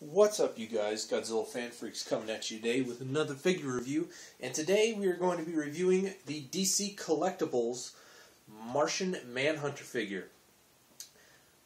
What's up, you guys? Godzilla Fan Freaks coming at you today with another figure review. And today we are going to be reviewing the DC Collectables Martian Manhunter figure.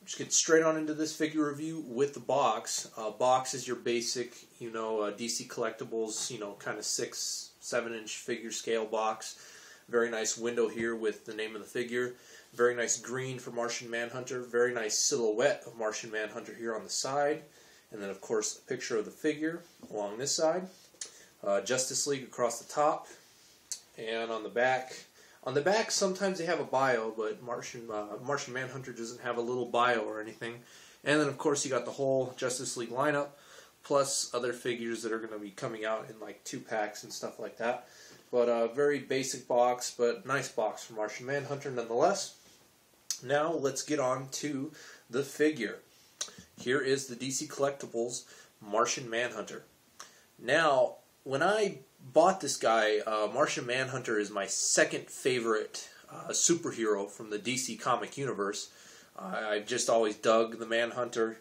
Just get straight on into this figure review with the box. Box is your basic, DC Collectables, kind of 6-7 inch figure scale box. Very nice window here with the name of the figure. Very nice green for Martian Manhunter. Very nice silhouette of Martian Manhunter here on the side. And then, of course, a picture of the figure along this side. Justice League across the top. And on the back. On the back, sometimes they have a bio, but Martian Manhunter doesn't have a little bio or anything. And then, of course, you got the whole Justice League lineup, plus other figures that are going to be coming out in like 2-packs and stuff like that. But a very basic box, but nice box for Martian Manhunter nonetheless. Now, let's get on to the figure. Here is the DC Collectables Martian Manhunter. Now, when I bought this guy, Martian Manhunter is my second favorite superhero from the DC comic universe. I've just always dug the Manhunter,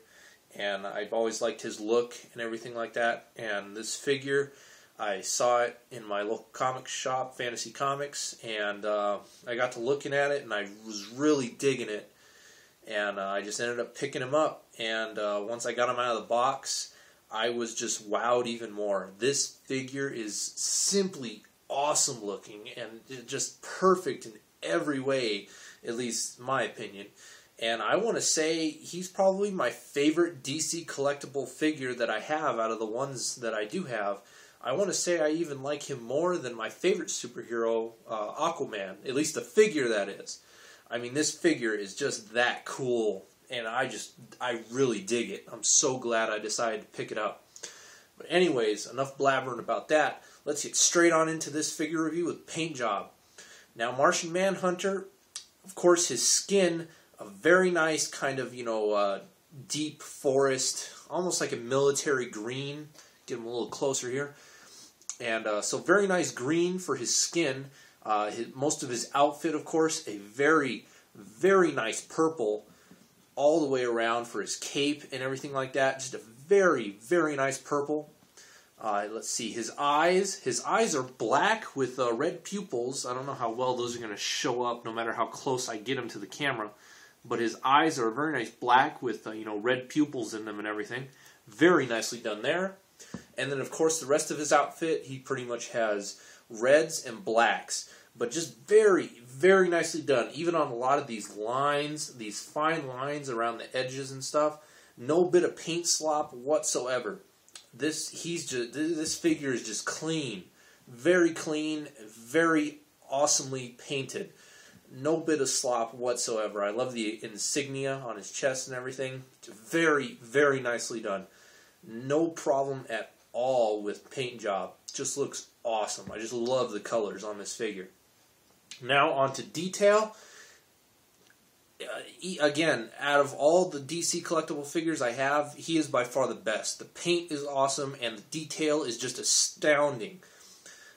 and I've always liked his look and everything like that. And this figure, I saw it in my local comic shop, Fantasy Comics, and I got to looking at it, and I was really digging it. And I just ended up picking him up, and once I got him out of the box, I was just wowed even more. This figure is simply awesome looking, and just perfect in every way, at least my opinion. And I want to say he's probably my favorite DC collectible figure that I have out of the ones that I do have. I want to say I even like him more than my favorite superhero, Aquaman, at least the figure that is. I mean, this figure is just that cool, and I really dig it. I'm so glad I decided to pick it up. But anyways, enough blabbering about that. Let's get straight on into this figure review with paint job. Now, Martian Manhunter, of course, his skin, a very nice kind of, deep forest, almost like a military green. Get him a little closer here. And so very nice green for his skin. Most of his outfit, of course, a very, very nice purple all the way around for his cape and everything like that. Just a very, very nice purple. Let's see, his eyes. His eyes are black with red pupils. I don't know how well those are going to show up no matter how close I get him to the camera. But his eyes are a very nice black with, red pupils in them and everything. Very nicely done there. And then, of course, the rest of his outfit, he pretty much has reds and blacks, but just very, very nicely done. Even on a lot of these lines, these fine lines around the edges and stuff, no bit of paint slop whatsoever. This figure is just clean, very awesomely painted. No bit of slop whatsoever. I love the insignia on his chest and everything. Very, very nicely done. No problem at all with paint job. Just looks awesome. I just love the colors on this figure. Now on to detail. Again, out of all the DC collectible figures I have, he is by far the best. The paint is awesome, and the detail is just astounding.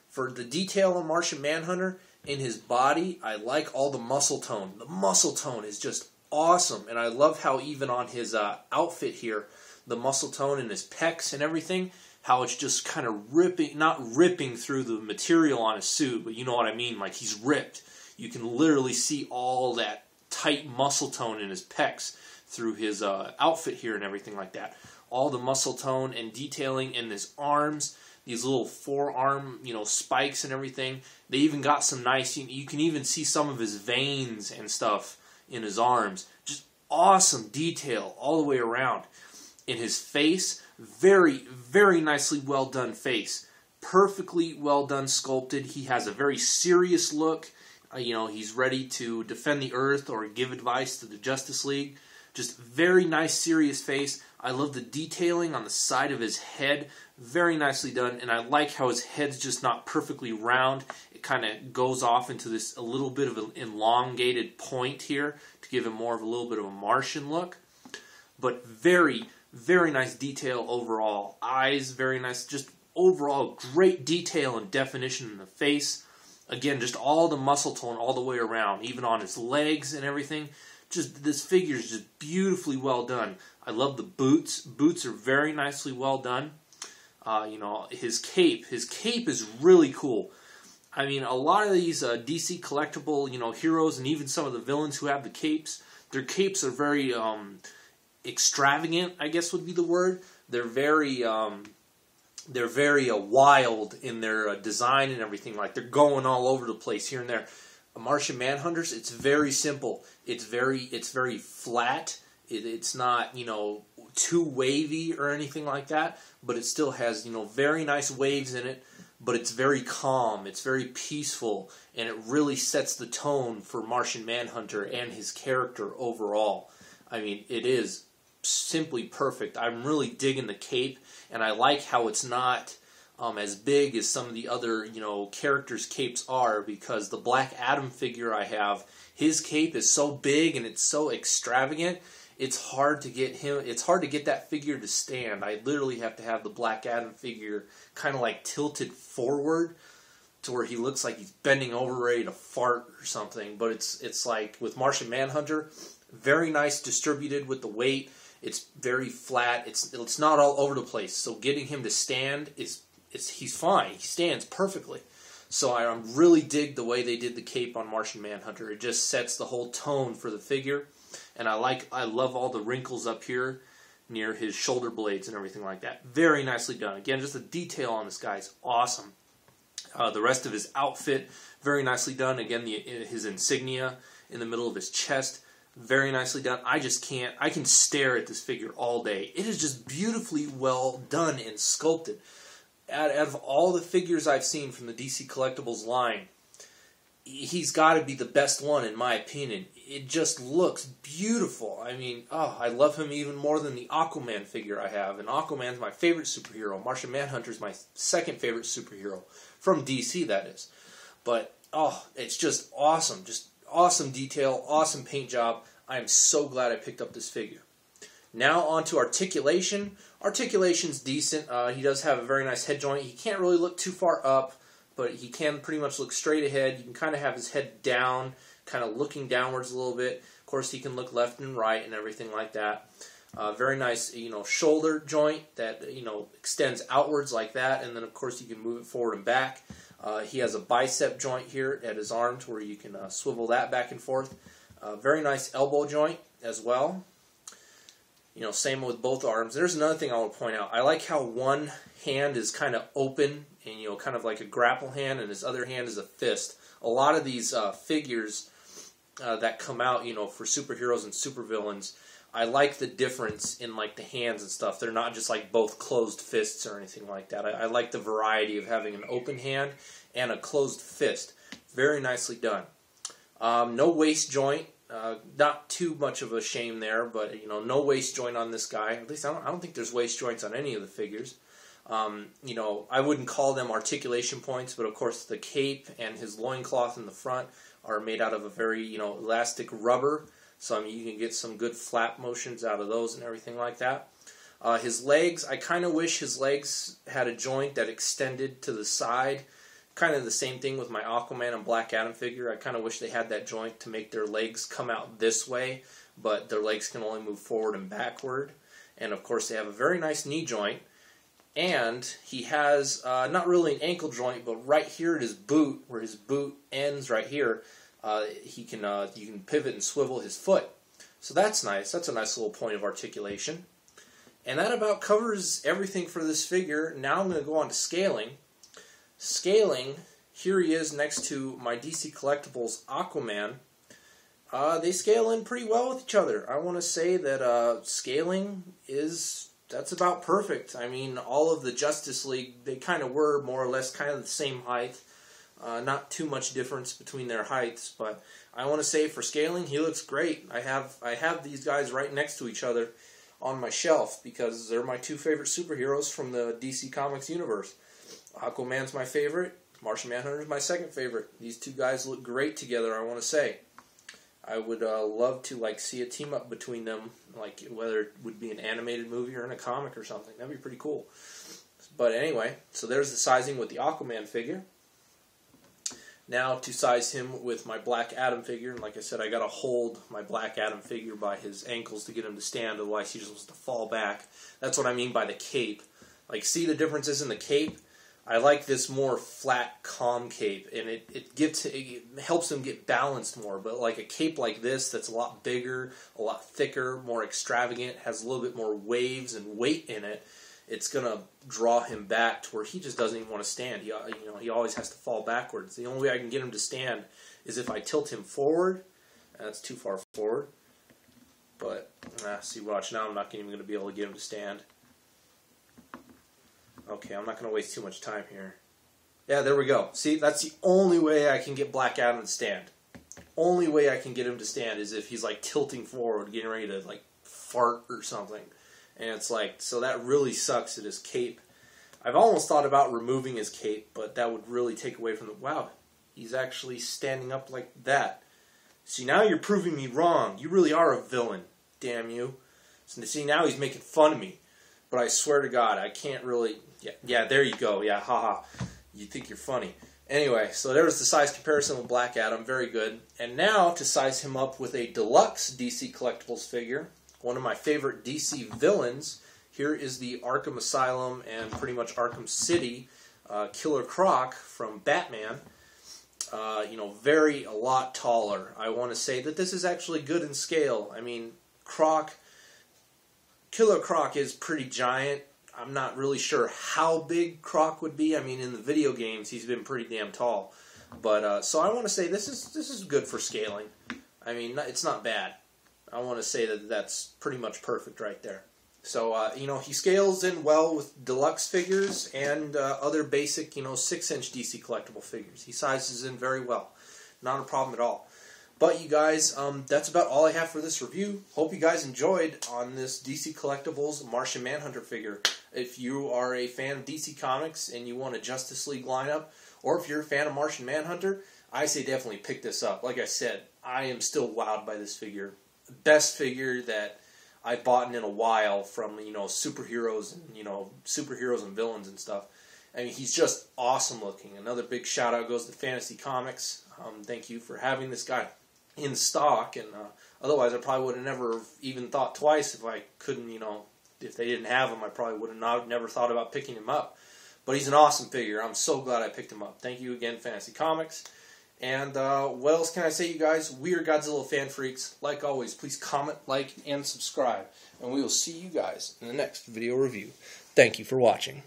For the detail on Martian Manhunter, in his body, I like all the muscle tone. The muscle tone is just awesome, and I love how even on his outfit here, the muscle tone in his pecs and everything, how it's just kind of ripping, not ripping through the material on his suit, but you know what I mean, like he's ripped. You can literally see all that tight muscle tone in his pecs through his outfit here and everything like that. All the muscle tone and detailing in his arms, these little forearm, spikes and everything. They even got some nice, you can even see some of his veins and stuff in his arms. Just awesome detail all the way around. In his face, very, very nicely well done face. Perfectly well done sculpted. He has a very serious look. He's ready to defend the Earth or give advice to the Justice League. Just very nice, serious face. I love the detailing on the side of his head. Very nicely done. And I like how his head's just not perfectly round. It kind of goes off into this a little bit of an elongated point here to give him more of a little bit of a Martian look. But very, very nice detail overall. Eyes, very nice. Just overall great detail and definition in the face. Again, just all the muscle tone all the way around. Even on his legs and everything. just this figure is just beautifully well done. I love the boots. Boots are very nicely well done. You know, his cape is really cool. I mean, a lot of these DC collectible, you know, heroes and even some of the villains who have the capes, their capes are very extravagant, I guess would be the word. They're very wild in their design and everything. Like, they're going all over the place here and there. Martian Manhunters, it's very simple. It's very flat. It's not, you know, too wavy or anything like that, but it still has, you know, very nice waves in it, but it's very calm, it's very peaceful, and it really sets the tone for Martian Manhunter and his character overall. I mean, it is simply perfect. I'm really digging the cape, and I like how it's not as big as some of the other, you know, characters' capes are, because the Black Adam figure I have, his cape is so big and it's so extravagant. It's hard to get that figure to stand. I literally have to have the Black Adam figure kind of like tilted forward to where he looks like he's bending over ready to fart or something. But it's like with Martian Manhunter, very nice distributed with the weight. It's very flat. It's not all over the place. So getting him to stand he's fine. He stands perfectly. So I really dig the way they did the cape on Martian Manhunter. It just sets the whole tone for the figure. And I love all the wrinkles up here near his shoulder blades and everything like that. Very nicely done. Again, just the detail on this guy is awesome. The rest of his outfit, very nicely done. Again, his insignia in the middle of his chest, very nicely done. I can stare at this figure all day. It is just beautifully well done and sculpted. Out of all the figures I've seen from the DC Collectibles line, he's got to be the best one in my opinion. It just looks beautiful. I mean, I love him even more than the Aquaman figure I have. And Aquaman's my favorite superhero. Martian Manhunter's my second favorite superhero. From DC, that is. But, it's just awesome. Just awesome detail, awesome paint job. I am so glad I picked up this figure. Now on to articulation. Articulation's decent. He does have a very nice head joint. He can't really look too far up, but he can pretty much look straight ahead. You can kind of have his head down, kind of looking downwards a little bit. Of course, he can look left and right and everything like that. Very nice, you know, shoulder joint that, you know, extends outwards like that, and then of course you can move it forward and back. He has a bicep joint here at his arms where you can swivel that back and forth. Very nice elbow joint as well. You know, same with both arms. There's another thing I want to point out. I like how one hand is kind of open and, you know, kind of like a grapple hand, and his other hand is a fist. A lot of these figures that come out, you know, for superheroes and supervillains, I like the difference in, like, the hands and stuff. They're not just, like, both closed fists or anything like that. I like the variety of having an open hand and a closed fist. Very nicely done. No waist joint. Not too much of a shame there, but, you know, no waist joint on this guy. At least I don't think there's waist joints on any of the figures. You know, I wouldn't call them articulation points, but of course the cape and his loincloth in the front are made out of a very, you know, elastic rubber. So, I mean, you can get some good flap motions out of those and everything like that. His legs, I kind of wish his legs had a joint that extended to the side. Kind of the same thing with my Aquaman and Black Adam figure. I kind of wish they had that joint to make their legs come out this way, but their legs can only move forward and backward. And of course they have a very nice knee joint. And he has, not really an ankle joint, but right here at his boot, where his boot ends right here, you can pivot and swivel his foot. So that's nice. That's a nice little point of articulation. And that about covers everything for this figure. Now I'm going to go on to scaling. Scaling, here he is next to my DC Collectibles Aquaman. They scale in pretty well with each other. I want to say that scaling that's about perfect. I mean, all of the Justice League, they kind of were more or less kind of the same height. Not too much difference between their heights, but I want to say for scaling, he looks great. I have these guys right next to each other on my shelf because they're my two favorite superheroes from the DC Comics universe. Aquaman's my favorite. Martian Manhunter is my second favorite. These two guys look great together, I want to say. I would love to see a team up between them, like whether it would be an animated movie or in a comic or something. That'd be pretty cool. But anyway, so there's the sizing with the Aquaman figure. Now to size him with my Black Adam figure, and like I said, I gotta hold my Black Adam figure by his ankles to get him to stand, otherwise he just wants to fall back. That's what I mean by the cape. Like, see the differences in the cape? I like this more flat, calm cape, and it helps him get balanced more. But like a cape like this, that's a lot bigger, a lot thicker, more extravagant, has a little bit more waves and weight in it, it's gonna draw him back to where he just doesn't even want to stand. He always has to fall backwards. The only way I can get him to stand is if I tilt him forward. That's too far forward. But see, watch now. I'm not even gonna be able to get him to stand. Okay, I'm not going to waste too much time here. Yeah, there we go. See, that's the only way I can get Black Adam to stand. Only way I can get him to stand is if he's like tilting forward, getting ready to like fart or something. And it's like, so that really sucks at his cape. I've almost thought about removing his cape, but that would really take away from the, wow, he's actually standing up like that. See, now you're proving me wrong. You really are a villain, damn you. So, see, now he's making fun of me. But I swear to God, I can't really... Yeah, there you go. Yeah, haha. You think you're funny. Anyway, so there's the size comparison with Black Adam. Very good. And now to size him up with a deluxe DC Collectibles figure. One of my favorite DC villains. Here is the Arkham Asylum and pretty much Arkham City Killer Croc from Batman. A lot taller. I want to say that this is actually good in scale. I mean, Killer Croc is pretty giant. I'm not really sure how big Croc would be. I mean, in the video games, he's been pretty damn tall. But so I want to say this is good for scaling. I mean, it's not bad. I want to say that that's pretty much perfect right there. So he scales in well with deluxe figures and other basic 6-inch DC collectible figures. He sizes in very well. Not a problem at all. But you guys, that's about all I have for this review. Hope you guys enjoyed on this DC Collectibles Martian Manhunter figure. If you are a fan of DC Comics and you want a Justice League lineup, or if you're a fan of Martian Manhunter, I say definitely pick this up. Like I said, I am still wowed by this figure. Best figure that I've bought in a while from superheroes and villains and stuff. I mean, he's just awesome looking. Another big shout out goes to Fantasy Comics. Thank you for having this guy in stock, and otherwise I probably would have never even thought twice if I couldn't, if they didn't have him, I probably would have never thought about picking him up. But he's an awesome figure. I'm so glad I picked him up. Thank you again, Fantasy Comics. And what else can I say, you guys? We are Godzilla fan freaks. Like always, please comment, like, and subscribe. And we will see you guys in the next video review. Thank you for watching.